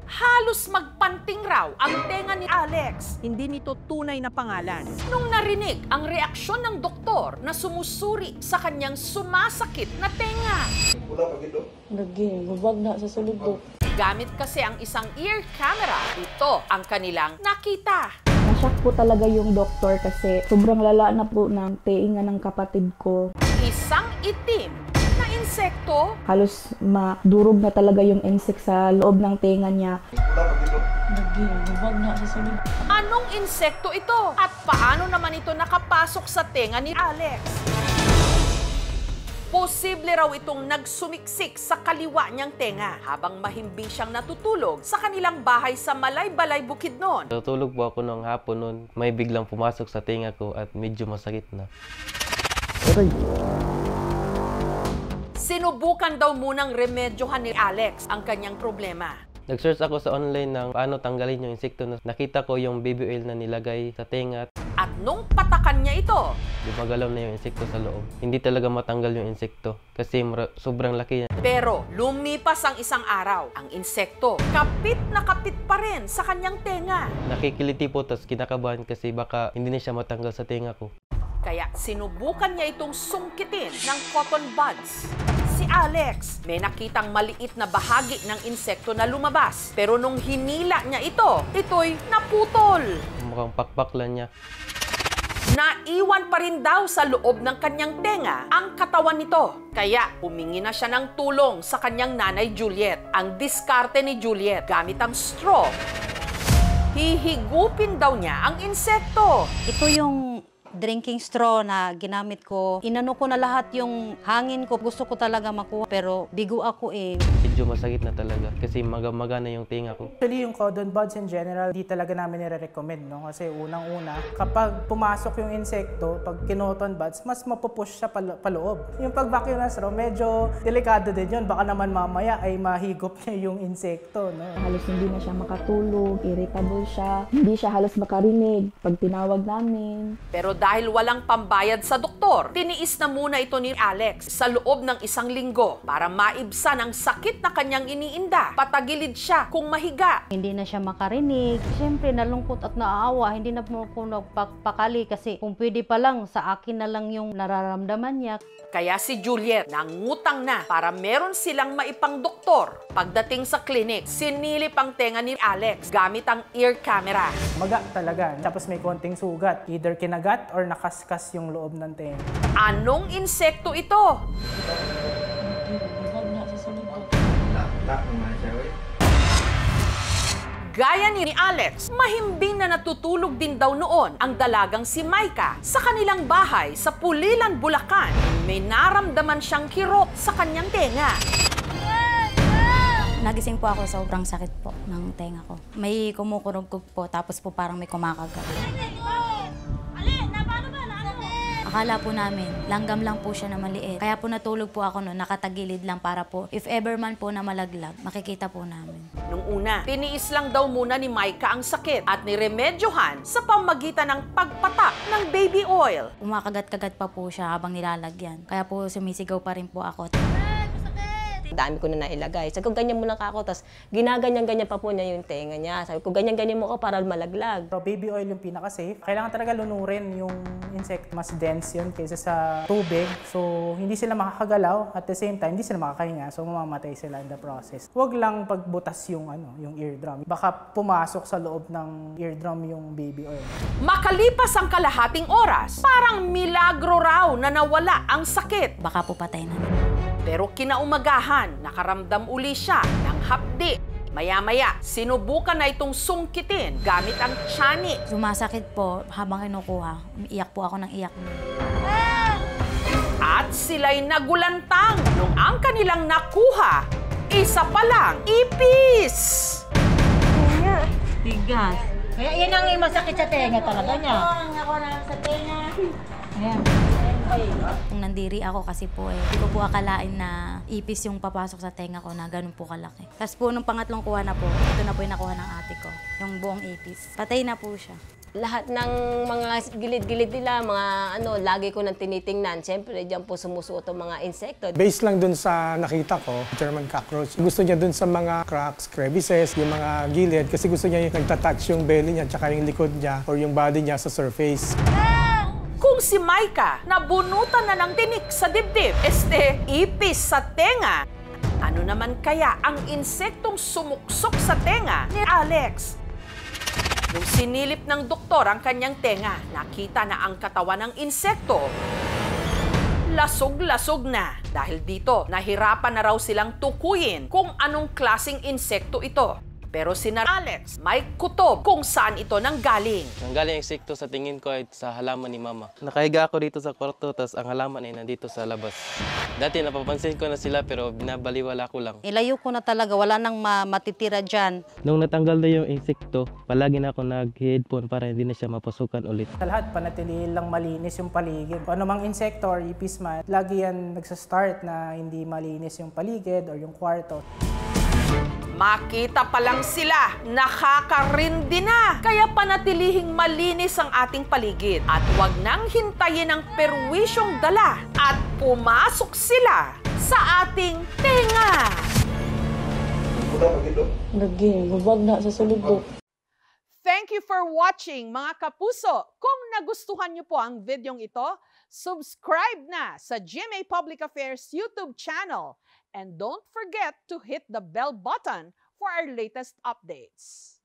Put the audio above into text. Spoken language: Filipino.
Halos magpanting raw ang tenga ni Alex. Hindi nito tunay na pangalan. Nung narinig ang reaksyon ng doktor na sumusuri sa kanyang sumasakit na tenga. Lagi, bubag na sa sulod ko. Gamit kasi ang isang ear camera, ito ang kanilang nakita. Nashock po talaga yung doktor kasi sobrang lala na po ng teinga ng kapatid ko. Isang itim na insekto. Halos madurog na talaga yung insect sa loob ng tenga niya. Lagi, bubag na sa sulod. Anong insekto ito? At paano naman ito nakapasok sa tenga ni Alex? Posible raw itong nagsumiksik sa kaliwa niyang tenga habang mahimbing siyang natutulog sa kanilang bahay sa Malay-Balay, Bukidnon. Natulog po ako nung hapon noon. May biglang pumasok sa tenga ko at medyo masakit na. Sinubukan daw munang remedyohan ni Alex ang kanyang problema. Nag-search ako sa online ng paano tanggalin yung insekto. Nakita ko yung baby oil na nilagay sa tenga. At nung patakan niya ito, Gumagalaw na yung insekto sa loob. Hindi talaga matanggal yung insekto kasi sobrang laki niya. pero lumipas ang isang araw, ang insekto kapit na kapit pa rin sa kanyang tenga. Nakikiliti po tapos kinakabahan kasi baka hindi na siya matanggal sa tenga ko. Kaya sinubukan niya itong sungkitin ng cotton buds. Si Alex, may nakitang maliit na bahagi ng insekto na lumabas. Pero nung hinila niya ito'y naputol. Mukhang pakpak lang niya. Naiwan pa rin daw sa loob ng kanyang tenga ang katawan nito. Kaya humingi na siya ng tulong sa kanyang nanay Juliet. Ang diskarte ni Juliet gamit ang straw. Hihigupin daw niya ang insekto. Ito yung drinking straw na ginamit ko. Inano ko na lahat yung hangin ko. Gusto ko talaga makuha pero bigo ako eh. Medyo masakit na talaga kasi maga na yung tenga ko. Actually, yung cotton buds in general, di talaga namin nire-recommend, no? Kasi unang-una, kapag pumasok yung insekto, pag kinoton buds, mas mapupush siya paloob. Yung pag-vacuum na straw, medyo delikado din yun. Baka naman mamaya ay mahigop niya yung insekto, no? Halos hindi na siya makatulog, irritable siya, hindi siya halos makarinig pag tinawag namin. Pero dahil walang pambayad sa doktor, tiniis na muna ito ni Alex sa loob ng 1 linggo para maibsan ang sakit na kanyang iniinda. Patagilid siya kung mahiga. Hindi na siya makarinig. Siyempre nalungkot at naaawa. Hindi na po ako nagpakali kasi kung pwede pa lang sa akin na lang yung nararamdaman niya. Kaya si Juliet nangutang na para meron silang maipang doktor. Pagdating sa clinic, sinilip ang tenga ni Alex gamit ang ear camera. Maga talaga. Tapos may konting sugat. Either kinagat or nakaskas yung loob ng tenga. Anong insekto ito? Bubag na sa sulod ko. Gaya ni Alex, mahimbing na natutulog din daw noon ang dalagang si Maika sa kanilang bahay sa Pulilan, Bulacan. May naramdaman siyang kirot sa kanyang tenga. Nagising po ako sa sobrang sakit po ng tenga ko. May kumukurog po tapos po parang may kumakagat. Akala po namin, langgam lang po siya na maliit. Kaya po natulog po ako noon, nakatagilid lang para po, if ever man po na malaglag, makikita po namin. Nung una, tiniis lang daw muna ni Maika ang sakit at niremedyohan sa pamagitan ng pagpatak ng baby oil. Umakagat-kagat pa po siya habang nilalagyan. Kaya po sumisigaw pa rin po ako. Dami ko na nailagay. Sabi ko, ganyan muna ka ako. Tapos ginaganyan-ganyan pa po niya yung tenga niya. Sabi ko, ganyan-ganyan mo ko para malaglag. Pero baby oil yung pinaka-safe. Kailangan talaga lunurin yung insect. Mas dense yun kaysa sa tubig. So, hindi sila makakagalaw. At the same time, hindi sila makakahinga. So, mamamatay sila in the process. Huwag lang pagbutas yung eardrum. Baka pumasok sa loob ng eardrum yung baby oil. Makalipas ang kalahating oras, parang milagro raw na nawala ang sakit. Baka po patay na. Pero kinaumagahan, nakaramdam uli siya ng hapdi. Maya-maya, sinubukan na itong sungkitin gamit ang tiyanik. Sumasakit po habang kinukuha. Iyak po ako ng iyak. At sila'y nagulantang nung ang kanilang nakuha, isa pa lang, ipis! Tigas. Kaya yan ang masakit sa tenga talaga niya. Ako na sa tenga. Ayan. Kung nandiri ako kasi po hindi ko po akalain na ipis yung papasok sa tenga ko na ganun po kalaki. Tapos po nung pangatlong kuha na po, ito na po yung nakuha ng ate ko, yung buong ipis. Patay na po siya. Lahat ng mga gilid-gilid nila, mga lagi ko nang tinitingnan. Siyempre, diyan po sumusuot ang mga insekto. Based lang dun sa nakita ko, German cockroach. Gusto niya dun sa mga cracks, crevices, yung mga gilid kasi gusto niya yung nagtatouch yung belly niya tsaka yung likod niya or yung body niya sa surface. Kung si Maika nabunutan na ng tinik sa dibdib, ipis sa tenga, ano naman kaya ang insektong sumuksok sa tenga ni Alex? Nung sinilip ng doktor ang kanyang tenga, nakita na ang katawan ng insekto lasog-lasog na. Dahil dito, nahirapan na raw silang tukuyin kung anong klaseng insekto ito. Pero si Alex may kutob kung saan ito nanggaling. Nanggaling insekto sa tingin ko ay sa halaman ni mama. Nakahiga ako dito sa kwarto, tapos ang halaman ay nandito sa labas. Dati napapansin ko na sila pero binabaliwala ko lang. Ilayo ko na talaga, wala nang matitira dyan. Nung natanggal na yung insekto, palagi na ako nag-headphone para hindi na siya mapasukan ulit. Sa lahat, panatilihin lang malinis yung paligid. Kung ano mang insekto or ipis man, lagi yan nagsastart na hindi malinis yung paligid or yung kwarto. Makita pa lang sila, nakakarindi na. Kaya panatilihing malinis ang ating paligid. At huwag nang hintayin ang perwisyong dala at pumasok sila sa ating tenga. Thank you for watching, mga kapuso. Kung nagustuhan niyo po ang videong ito, subscribe na sa GMA Public Affairs YouTube channel. And don't forget to hit the bell button for our latest updates.